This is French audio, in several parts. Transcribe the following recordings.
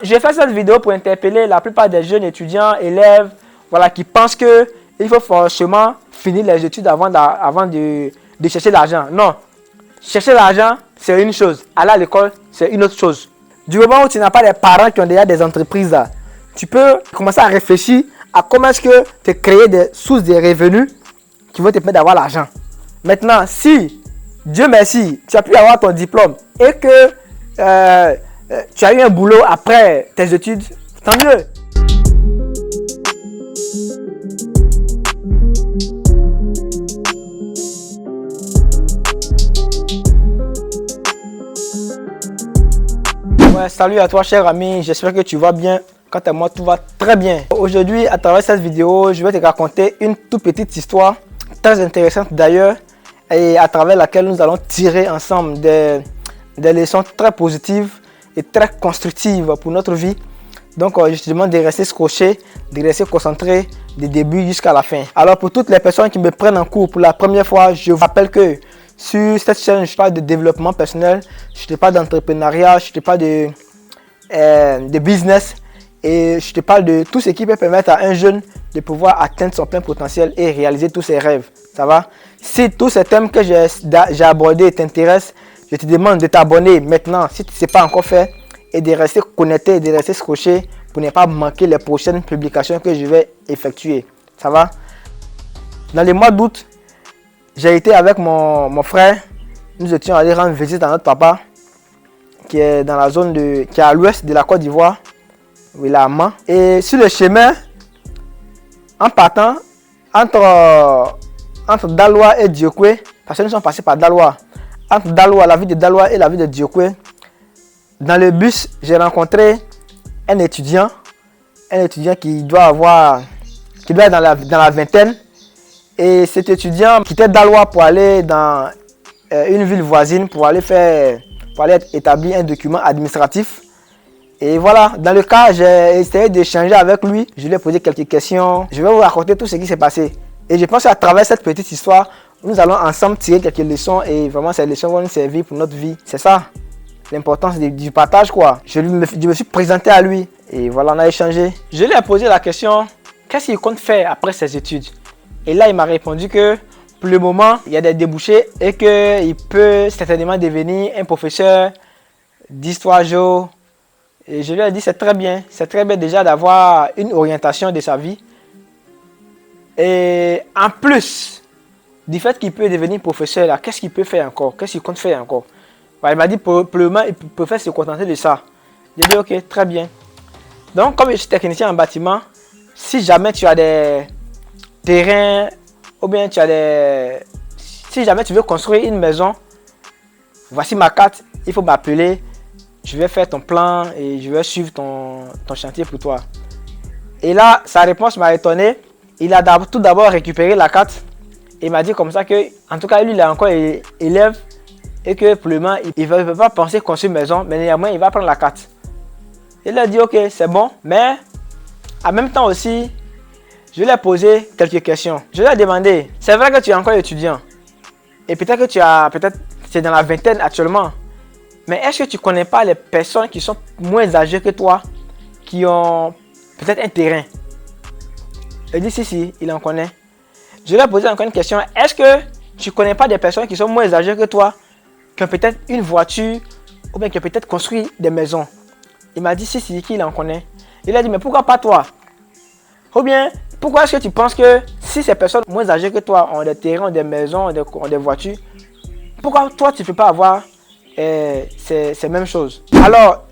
J'ai fait cette vidéo pour interpeller la plupart des jeunes étudiants, élèves, voilà, qui pensent qu'il faut forcément finir les études avant de chercher l'argent. Non, chercher l'argent, c'est une chose. Aller à l'école, c'est une autre chose. Du moment où tu n'as pas des parents qui ont déjà des entreprises, là, tu peux commencer à réfléchir à comment est-ce que tu crées des sources de revenus qui vont te permettre d'avoir l'argent. Maintenant, si, Dieu merci, tu as pu avoir ton diplôme et que tu as eu un boulot après tes études, tant mieux. Ouais, salut à toi cher ami, j'espère que tu vas bien. Quant à moi, tout va très bien. Aujourd'hui, à travers cette vidéo, je vais te raconter une toute petite histoire, très intéressante d'ailleurs, et à travers laquelle nous allons tirer ensemble des leçons très positives et très constructives pour notre vie. Donc, je te demande de rester scotché, de rester concentré du début jusqu'à la fin. Alors, pour toutes les personnes qui me prennent en cours pour la première fois, je vous rappelle que sur cette chaîne, je parle de développement personnel, je te parle d'entrepreneuriat, je te parle de business et je te parle de tout ce qui peut permettre à un jeune de pouvoir atteindre son plein potentiel et réaliser tous ses rêves. Ça va? Si tous ces thèmes que j'ai abordés t'intéressent, je te demande de t'abonner maintenant si tu ne sais pas encore fait et de rester connecté et de rester scotché pour ne pas manquer les prochaines publications que je vais effectuer. Ça va? Dans le mois d'août, j'ai été avec mon frère. Nous étions allés rendre visite à notre papa qui est dans la zone qui est à l'ouest de la Côte d'Ivoire, oui, là, Amman. Et sur le chemin, en partant entre Daloa et Diokwe, parce que nous sommes passés par Daloa, entre Daloa, la ville de Daloa et la ville de Diokwe, dans le bus, j'ai rencontré un étudiant qui doit être dans la vingtaine. Et cet étudiant quittait Daloa pour aller dans une ville voisine pour aller établir un document administratif. Et voilà, dans le cas, j'ai essayé d'échanger avec lui. Je lui ai posé quelques questions. Je vais vous raconter tout ce qui s'est passé. Et je pense qu'à travers cette petite histoire, nous allons ensemble tirer quelques leçons et vraiment ces leçons vont nous servir pour notre vie. C'est ça, l'importance du partage quoi. Je me suis présenté à lui et voilà, on a échangé. Je lui ai posé la question, qu'est-ce qu'il compte faire après ses études? Et là, il m'a répondu que pour le moment, il y a des débouchés et qu'il peut certainement devenir un professeur d'histoire géo. Et je lui ai dit, c'est très bien déjà d'avoir une orientation de sa vie. Et en plus du fait qu'il peut devenir professeur, là, qu'est-ce qu'il peut faire encore? Qu'est-ce qu'il compte faire encore? Il m'a dit, pour le moment, il peut faire se contenter de ça. J'ai dit, ok, très bien. Donc, comme je suis technicien en bâtiment, si jamais tu as des terrains, ou bien si jamais tu veux construire une maison, voici ma carte, il faut m'appeler, je vais faire ton plan et je vais suivre ton chantier pour toi. Et là, sa réponse m'a étonné. Il a tout d'abord récupéré la carte et il m'a dit comme ça que, en tout cas, lui, il est encore élève et que pour le moment, il ne veut pas penser construire une maison, mais néanmoins, il va prendre la carte. Il a dit, ok, c'est bon, mais en même temps aussi, je lui ai posé quelques questions. Je lui ai demandé, c'est vrai que tu es encore étudiant et peut-être que tu es dans la vingtaine actuellement, mais est-ce que tu ne connais pas les personnes qui sont moins âgées que toi, qui ont peut-être un terrain? Il dit si, il en connaît. Je lui ai posé encore une question, est-ce que tu ne connais pas des personnes qui sont moins âgées que toi, qui ont peut-être une voiture ou bien qui ont peut-être construit des maisons? Il m'a dit si, qu'il en connaît. Il a dit, mais pourquoi pas toi? Ou bien, pourquoi est-ce que tu penses que si ces personnes moins âgées que toi ont des terrains, ont des maisons, ont des voitures, pourquoi toi tu ne peux pas avoir ces mêmes choses? Alors,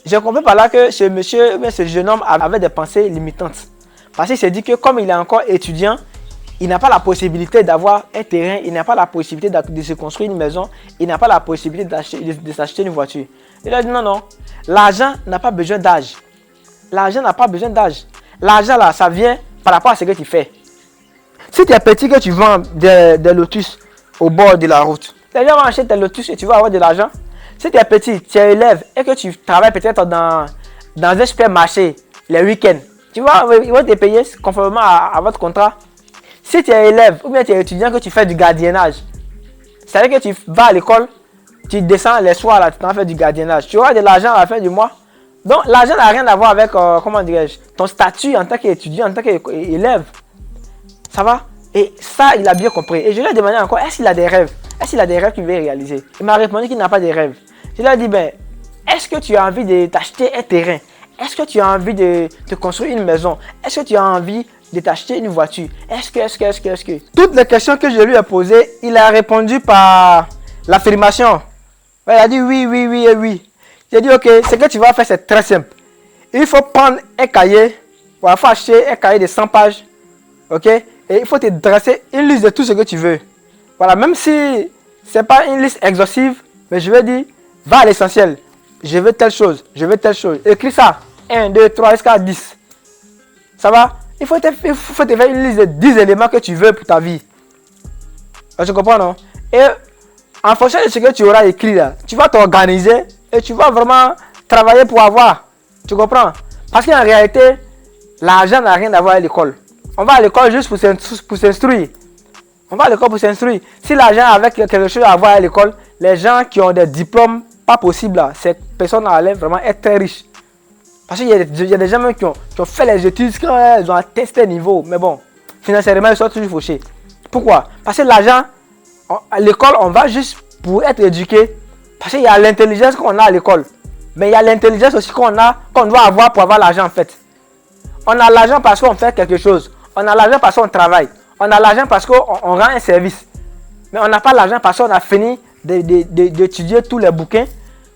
j'ai compris par là que ce monsieur, ce jeune homme avait des pensées limitantes. Parce qu'il s'est dit que comme il est encore étudiant, il n'a pas la possibilité d'avoir un terrain, il n'a pas la possibilité de se construire une maison, il n'a pas la possibilité de s'acheter une voiture. Il a dit non, l'argent n'a pas besoin d'âge. L'argent n'a pas besoin d'âge. L'argent là, ça vient par rapport à ce que tu fais. Si tu es petit que tu vends des lotus au bord de la route, les gens vont acheter tes lotus et tu vas avoir de l'argent. Si tu es petit, tu es élève et que tu travailles peut-être dans un supermarché les week-ends, tu vois, ils vont te payer conformément à votre contrat. Si tu es élève ou bien tu es étudiant que tu fais du gardiennage, c'est-à-dire que tu vas à l'école, tu descends les soirs là, tu t'en fais du gardiennage, tu auras de l'argent à la fin du mois. Donc, l'argent n'a rien à voir avec, comment dirais-je, ton statut en tant qu'étudiant, en tant qu'élève. Ça va? Et ça, il a bien compris. Et je lui ai demandé encore, est-ce qu'il a des rêves? Est-ce qu'il a des rêves qu'il veut réaliser? Il m'a répondu qu'il n'a pas de rêves. Je lui ai dit, ben, est-ce que tu as envie de t'acheter un terrain? Est-ce que tu as envie de te construire une maison? Est-ce que tu as envie de t'acheter une voiture? Est-ce que? Toutes les questions que je lui ai posées, il a répondu par l'affirmation. Il a dit oui, oui, oui et oui. J'ai dit, ok, ce que tu vas faire, c'est très simple. Il faut prendre un cahier, il faut acheter un cahier de 100 pages, ok? Et il faut te dresser une liste de tout ce que tu veux. Voilà, même si ce n'est pas une liste exhaustive, mais je vais dire, va à l'essentiel. Je veux telle chose, je veux telle chose. Écris ça, 1, 2, 3, jusqu'à 10. Ça va? Il faut te faire une liste de 10 éléments que tu veux pour ta vie. Tu comprends, non? Et en fonction de ce que tu auras écrit là, tu vas t'organiser et tu vas vraiment travailler pour avoir. Tu comprends? Parce qu'en réalité, l'argent n'a rien à voir avec l'école. On va à l'école juste pour s'instruire. On va à l'école pour s'instruire. Si l'argent avait quelque chose à voir avec l'école, les gens qui ont des diplômes pas possibles là, ces personnes allaient vraiment être très riches. Parce qu'il y a des gens même qui ont fait les études, qui ont testé niveau. Mais bon, financièrement, ils sont toujours fauchés. Pourquoi? Parce que l'argent, à l'école, on va juste pour être éduqué. Parce qu'il y a l'intelligence qu'on a à l'école. Mais il y a l'intelligence aussi qu'on doit avoir pour avoir l'argent en fait. On a l'argent parce qu'on fait quelque chose. On a l'argent parce qu'on travaille. On a l'argent parce qu'on rend un service. Mais on n'a pas l'argent parce qu'on a fini d'étudier tous les bouquins,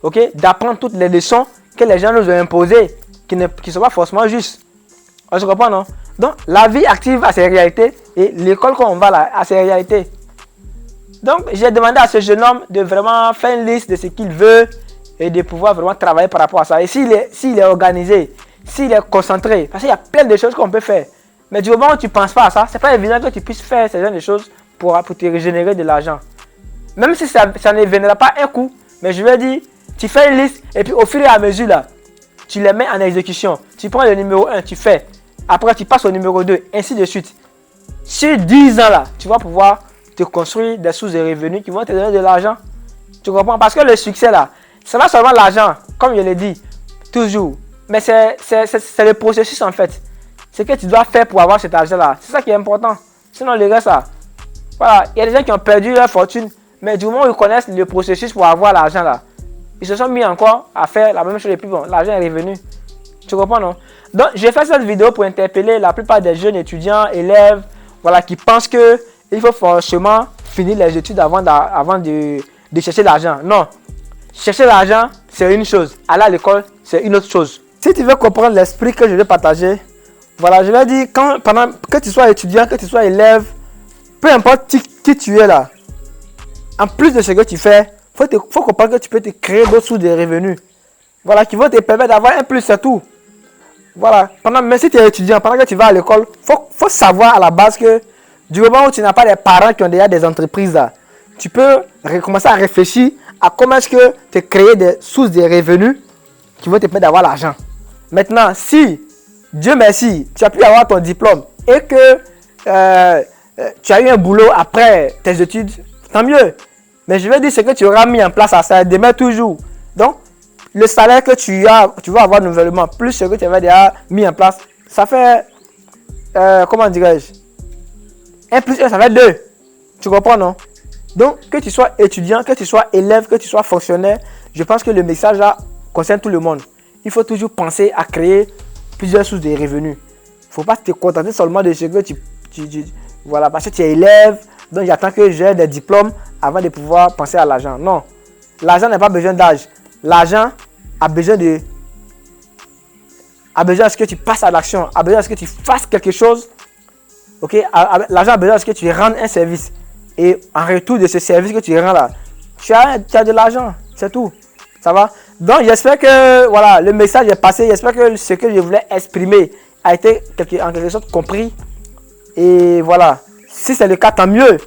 okay, d'apprendre toutes les leçons que les gens nous ont imposées, qui ne sont pas forcément justes. On se comprend, non? Donc, la vie active a ses réalités et l'école qu'on va là a ses réalités. Donc, j'ai demandé à ce jeune homme de vraiment faire une liste de ce qu'il veut et de pouvoir vraiment travailler par rapport à ça. Et s'il est organisé, s'il est concentré, parce qu'il y a plein de choses qu'on peut faire. Mais du moment où tu ne penses pas à ça, ce n'est pas évident que tu puisses faire ce genre de choses pour te régénérer de l'argent. Même si ça ne viendra pas un coup, mais je vais dire, tu fais une liste et puis au fur et à mesure, là, tu les mets en exécution. Tu prends le numéro 1, tu fais. Après, tu passes au numéro 2, ainsi de suite. Sur 10 ans, là, tu vas pouvoir te construire des sources de revenus qui vont te donner de l'argent. Tu comprends? Parce que le succès, là, c'est pas seulement l'argent, comme je l'ai dit, toujours. Mais c'est le processus, en fait. Ce que tu dois faire pour avoir cet argent-là. C'est ça qui est important. Sinon, le reste, là, voilà. Il y a des gens qui ont perdu leur fortune, mais du moment où ils connaissent le processus pour avoir l'argent, là, ils se sont mis encore à faire la même chose et puis bon, l'argent est revenu. Tu comprends, non? Donc, j'ai fait cette vidéo pour interpeller la plupart des jeunes étudiants, élèves, voilà, qui pensent que il faut forcément finir les études avant de chercher l'argent. Non. Chercher l'argent, c'est une chose. Aller à l'école, c'est une autre chose. Si tu veux comprendre l'esprit que je vais partager, voilà, je vais dire, que tu sois étudiant, que tu sois élève, peu importe qui tu es là, en plus de ce que tu fais, il faut comprendre que tu peux te créer d'autres sources de revenus. Voilà, qui vont te permettre d'avoir un plus, c'est tout. Voilà, même si tu es étudiant, pendant que tu vas à l'école, faut savoir à la base que du moment où tu n'as pas des parents qui ont déjà des entreprises là, tu peux commencer à réfléchir à comment est-ce que tu créer des sources de revenus qui vont te permettre d'avoir l'argent. Maintenant, si, Dieu merci, tu as pu avoir ton diplôme et que tu as eu un boulot après tes études, tant mieux. Mais je vais dire ce que tu auras mis en place à ça demain toujours. Donc, le salaire que tu vas avoir nouvellement, plus ce que tu avais déjà mis en place, ça fait, comment dirais-je, 1 plus 1, ça fait 2. Tu comprends, non? Donc, que tu sois étudiant, que tu sois élève, que tu sois fonctionnaire, je pense que le message là concerne tout le monde. Il faut toujours penser à créer plusieurs sources de revenus. Il ne faut pas te contenter seulement de ce que voilà, parce que tu es élève, donc j'attends que j'ai des diplômes avant de pouvoir penser à l'argent. Non, l'argent n'a pas besoin d'âge. L'argent a besoin à ce que tu passes à l'action, a besoin à ce que tu fasses quelque chose. Ok, l'argent a besoin à ce que tu rendes un service. Et en retour de ce service que tu rends là, tu as de l'argent, c'est tout. Ça va? Donc j'espère que voilà, le message est passé. J'espère que ce que je voulais exprimer a été en quelque sorte compris. Et voilà, si c'est le cas, tant mieux.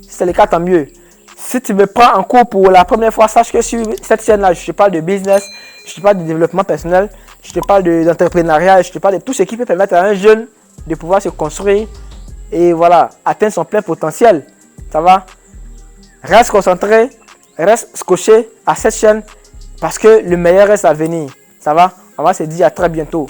Si c'est le cas, tant mieux. Si tu me prends en cours pour la première fois, sache que sur cette chaîne-là, je te parle de business, je te parle de développement personnel, je te parle d'entrepreneuriat, je te parle de tout ce qui peut permettre à un jeune de pouvoir se construire et voilà, atteindre son plein potentiel. Ça va? Reste concentré, reste scotché à cette chaîne parce que le meilleur reste à venir. Ça va? On va se dire à très bientôt.